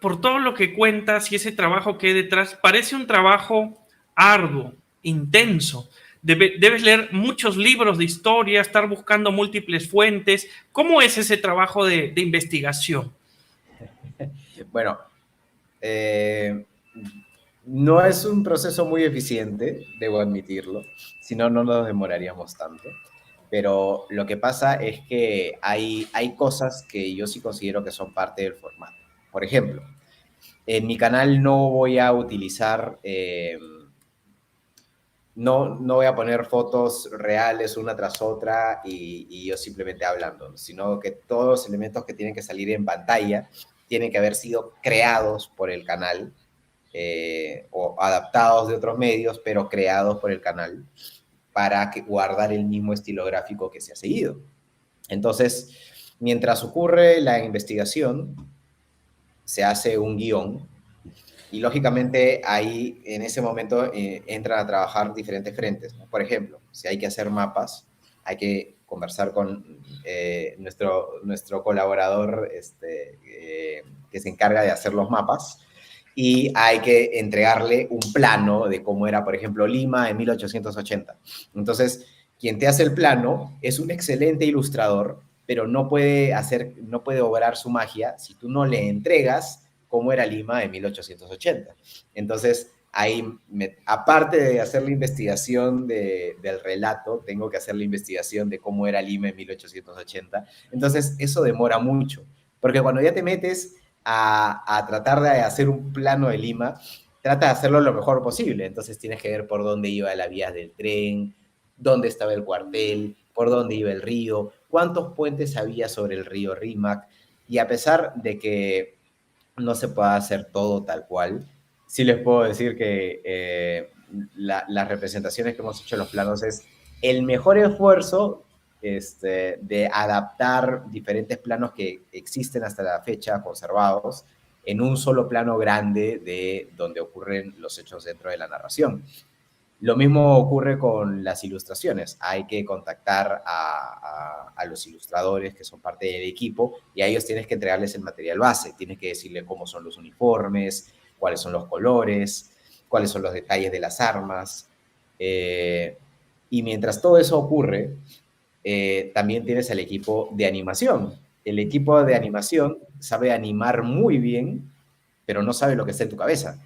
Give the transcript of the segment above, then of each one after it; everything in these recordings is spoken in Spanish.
por todo lo que cuentas y ese trabajo que hay detrás, parece un trabajo arduo, intenso. Debes leer muchos libros de historia, estar buscando múltiples fuentes. ¿Cómo es ese trabajo de investigación? Bueno, eh, no es un proceso muy eficiente, debo admitirlo, si no, no nos demoraríamos tanto. Pero lo que pasa es que hay cosas que yo sí considero que son parte del formato. Por ejemplo, en mi canal no voy a utilizar, no voy a poner fotos reales una tras otra y yo simplemente hablando, sino que todos los elementos que tienen que salir en pantalla tienen que haber sido creados por el canal o adaptados de otros medios, pero creados por el canal para que guardar el mismo estilo gráfico que se ha seguido. Entonces, mientras ocurre la investigación, se hace un guión y lógicamente ahí en ese momento entran a trabajar diferentes frentes, ¿no? Por ejemplo, si hay que hacer mapas, hay que conversar con nuestro colaborador que se encarga de hacer los mapas y hay que entregarle un plano de cómo era, por ejemplo, Lima en 1880. Entonces, quien te hace el plano es un excelente ilustrador, pero no puede obrar su magia si tú no le entregas cómo era Lima en 1880. Entonces, ahí, aparte de hacer la investigación del relato, tengo que hacer la investigación de cómo era Lima en 1880. Entonces, eso demora mucho, porque cuando ya te metes a tratar de hacer un plano de Lima, trata de hacerlo lo mejor posible. Entonces, tienes que ver por dónde iba la vía del tren, dónde estaba el cuartel, por dónde iba el río, cuántos puentes había sobre el río Rímac. Y a pesar de que no se puede hacer todo tal cual. Sí les puedo decir que las representaciones que hemos hecho en los planos es el mejor esfuerzo de adaptar diferentes planos que existen hasta la fecha conservados en un solo plano grande de donde ocurren los hechos dentro de la narración. Lo mismo ocurre con las ilustraciones. Hay que contactar a los ilustradores que son parte del equipo y a ellos tienes que entregarles el material base. Tienes que decirle cómo son los uniformes, cuáles son los colores, cuáles son los detalles de las armas. Eh, y mientras todo eso ocurre, también tienes el equipo de animación. El equipo de animación sabe animar muy bien, pero no sabe lo que está en tu cabeza.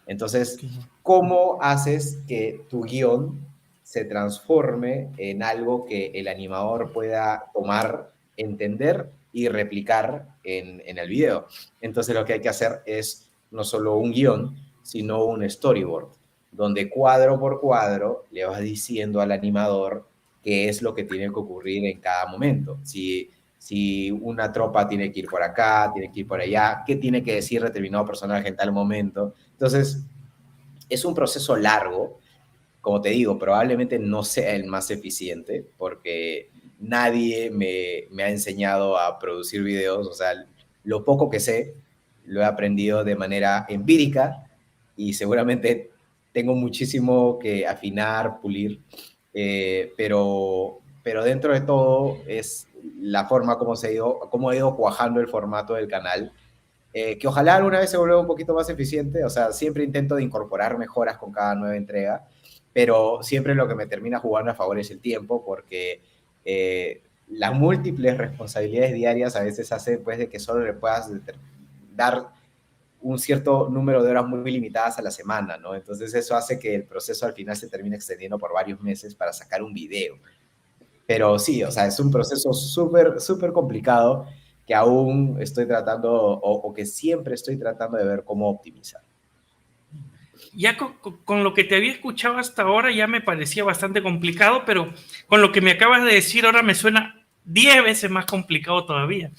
Entonces, ¿cómo haces que tu guión se transforme en algo que el animador pueda tomar, entender y replicar en el video? Entonces, lo que hay que hacer es no solo un guión, sino un storyboard, donde cuadro por cuadro le vas diciendo al animador qué es lo que tiene que ocurrir en cada momento. Si una tropa tiene que ir por acá, tiene que ir por allá, qué tiene que decir determinado personaje en tal momento. Entonces, es un proceso largo, como te digo, probablemente no sea el más eficiente porque nadie me ha enseñado a producir videos, o sea, lo poco que sé lo he aprendido de manera empírica y seguramente tengo muchísimo que afinar, pulir, pero dentro de todo es la forma como he ido cuajando el formato del canal, que ojalá alguna vez se vuelva un poquito más eficiente, o sea, siempre intento de incorporar mejoras con cada nueva entrega, pero siempre lo que me termina jugando a favor es el tiempo, porque las múltiples responsabilidades diarias a veces hacen pues de que solo le puedas dar un cierto número de horas muy limitadas a la semana, ¿no? Entonces eso hace que el proceso al final se termine extendiendo por varios meses para sacar un video. Pero sí, o sea, es un proceso súper, súper complicado que aún estoy tratando o que siempre estoy tratando de ver cómo optimizar. Ya con lo que te había escuchado hasta ahora ya me parecía bastante complicado, pero con lo que me acabas de decir ahora me suena 10 veces más complicado todavía.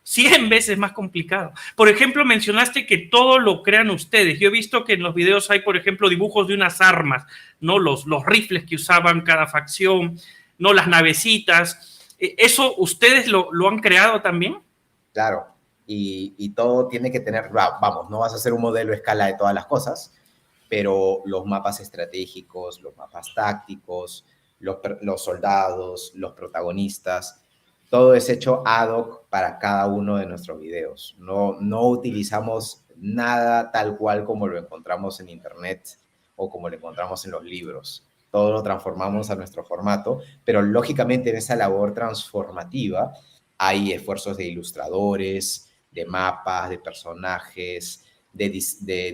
100 veces más complicado. Por ejemplo, mencionaste que todo lo crean ustedes. Yo he visto que en los videos hay, por ejemplo, dibujos de unas armas, ¿no? Los rifles que usaban cada facción, ¿no? Las navecitas. ¿Eso ustedes lo han creado también? Claro, y todo tiene que tener, vamos, no vas a hacer un modelo a escala de todas las cosas, pero los mapas estratégicos, los mapas tácticos, los soldados, los protagonistas, todo es hecho ad hoc para cada uno de nuestros videos. No utilizamos nada tal cual como lo encontramos en internet o como lo encontramos en los libros. Todo lo transformamos a nuestro formato, pero lógicamente en esa labor transformativa hay esfuerzos de ilustradores, de mapas, de personajes, de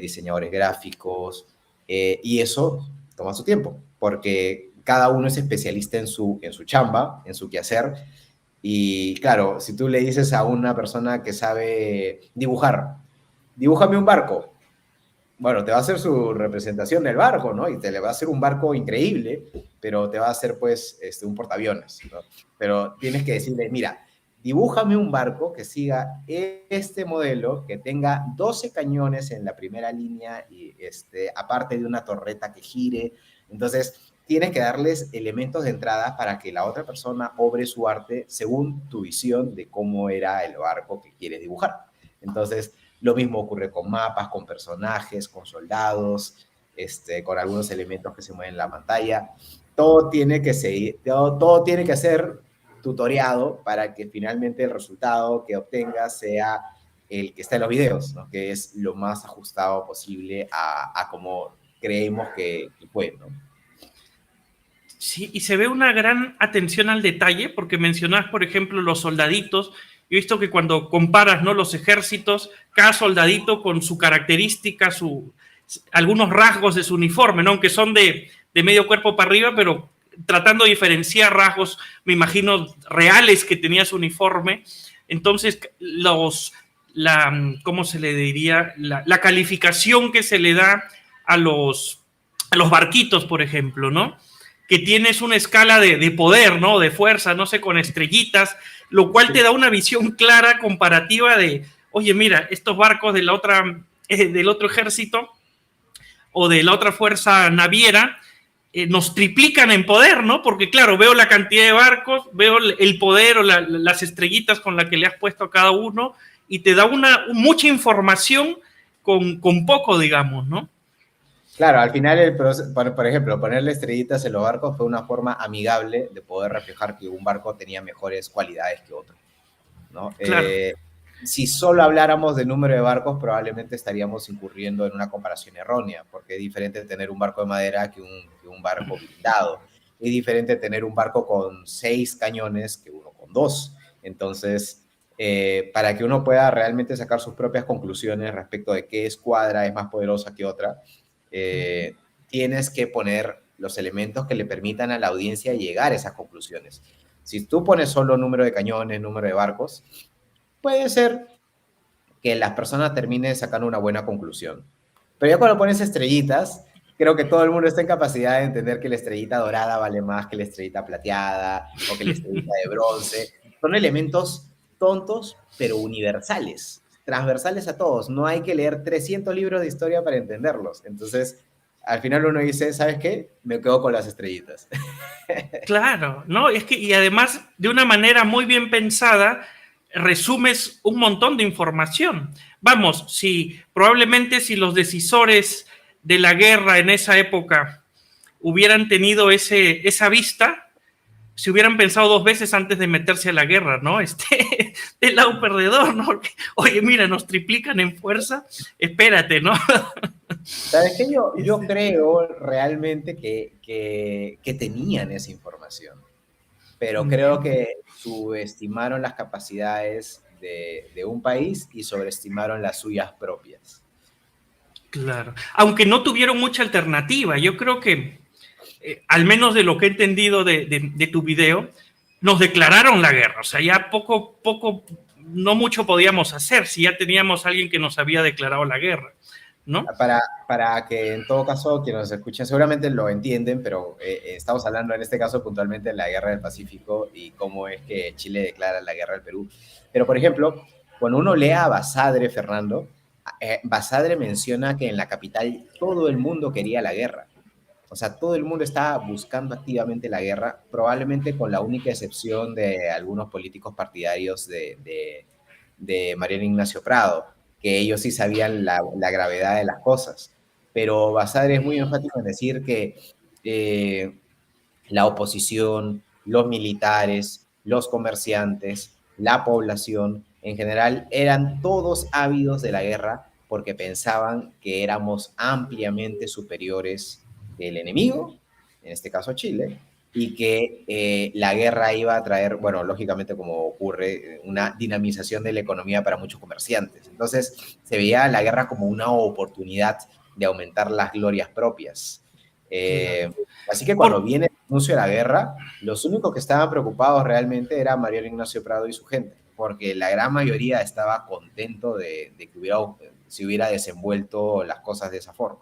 diseñadores gráficos, y eso toma su tiempo, porque cada uno es especialista en su chamba, en su quehacer, y claro, si tú le dices a una persona que sabe dibujar, dibújame un barco, bueno, te va a hacer su representación del barco, ¿no? Y te le va a hacer un barco increíble, pero te va a hacer, pues, un portaaviones, ¿no? Pero tienes que decirle, mira, dibújame un barco que siga este modelo, que tenga 12 cañones en la primera línea y aparte de una torreta que gire. Entonces, tienes que darles elementos de entrada para que la otra persona obre su arte según tu visión de cómo era el barco que quieres dibujar. Entonces, lo mismo ocurre con mapas, con personajes, con soldados, con algunos elementos que se mueven en la pantalla. Todo tiene que todo tiene que ser tutoriado para que finalmente el resultado que obtengas sea el que está en los videos, ¿no? Que es lo más ajustado posible a como creemos que fue, ¿no? Sí, y se ve una gran atención al detalle, porque mencionas, por ejemplo, los soldaditos. He visto que cuando comparas, ¿no?, los ejércitos, cada soldadito con su característica, algunos rasgos de su uniforme, ¿no?, aunque son de medio cuerpo para arriba, pero tratando de diferenciar rasgos, me imagino, reales que tenía su uniforme. Entonces, ¿cómo se le diría? La calificación que se le da a los barquitos, por ejemplo, ¿no?, que tienes una escala de poder, ¿no?, de fuerza, no sé, con estrellitas, lo cual te da una visión clara, comparativa de, oye, mira, estos barcos del otro ejército o de la otra fuerza naviera nos triplican en poder, ¿no? Porque, claro, veo la cantidad de barcos, veo el poder o las estrellitas con las que le has puesto a cada uno, y te da mucha información con poco, digamos, ¿no? Claro, al final, por ejemplo, ponerle estrellitas en los barcos fue una forma amigable de poder reflejar que un barco tenía mejores cualidades que otro, ¿no? Claro. Si solo habláramos de número de barcos, probablemente estaríamos incurriendo en una comparación errónea, porque es diferente tener un barco de madera que un barco blindado. Es diferente tener un barco con 6 cañones que uno con 2. Entonces, para que uno pueda realmente sacar sus propias conclusiones respecto de qué escuadra es más poderosa que otra, tienes que poner los elementos que le permitan a la audiencia llegar a esas conclusiones. Si tú pones solo número de cañones, número de barcos, puede ser que las personas terminen sacando una buena conclusión. Pero ya cuando pones estrellitas, creo que todo el mundo está en capacidad de entender que la estrellita dorada vale más que la estrellita plateada o que la estrellita de bronce. Son elementos tontos, pero universales, transversales a todos. No hay que leer 300 libros de historia para entenderlos. Entonces, al final uno dice, ¿sabes qué? Me quedo con las estrellitas. Claro, ¿no? Es que, y además, de una manera muy bien pensada, resumes un montón de información. Vamos, probablemente si los decisores de la guerra en esa época hubieran tenido esa vista, se hubieran pensado 2 veces antes de meterse a la guerra, ¿no? Del lado perdedor, ¿no? Oye, mira, nos triplican en fuerza, espérate, ¿no? ¿Sabes qué? Yo creo realmente que tenían esa información, pero creo que subestimaron las capacidades de un país y sobreestimaron las suyas propias. Claro, aunque no tuvieron mucha alternativa. Yo creo que, al menos de lo que he entendido de tu video, nos declararon la guerra. O sea, ya no mucho podíamos hacer si ya teníamos a alguien que nos había declarado la guerra, ¿no? Para que en todo caso quienes nos escuchen seguramente lo entienden, pero estamos hablando en este caso puntualmente de la guerra del Pacífico y cómo es que Chile declara la guerra al Perú. Pero, por ejemplo, cuando uno lee a Basadre, Fernando, Basadre menciona que en la capital todo el mundo quería la guerra. O sea, todo el mundo estaba buscando activamente la guerra, probablemente con la única excepción de algunos políticos partidarios de Mariano Ignacio Prado, que ellos sí sabían la gravedad de las cosas. Pero Basadre es muy enfático en decir que la oposición, los militares, los comerciantes, la población en general eran todos ávidos de la guerra porque pensaban que éramos ampliamente superiores del enemigo, en este caso Chile, y que la guerra iba a traer, bueno, lógicamente como ocurre, una dinamización de la economía para muchos comerciantes. Entonces se veía la guerra como una oportunidad de aumentar las glorias propias. Claro. Así que cuando Por, viene el anuncio de la guerra, los únicos que estaban preocupados realmente era Mariano Ignacio Prado y su gente, porque la gran mayoría estaba contento de que se hubiera desenvuelto las cosas de esa forma.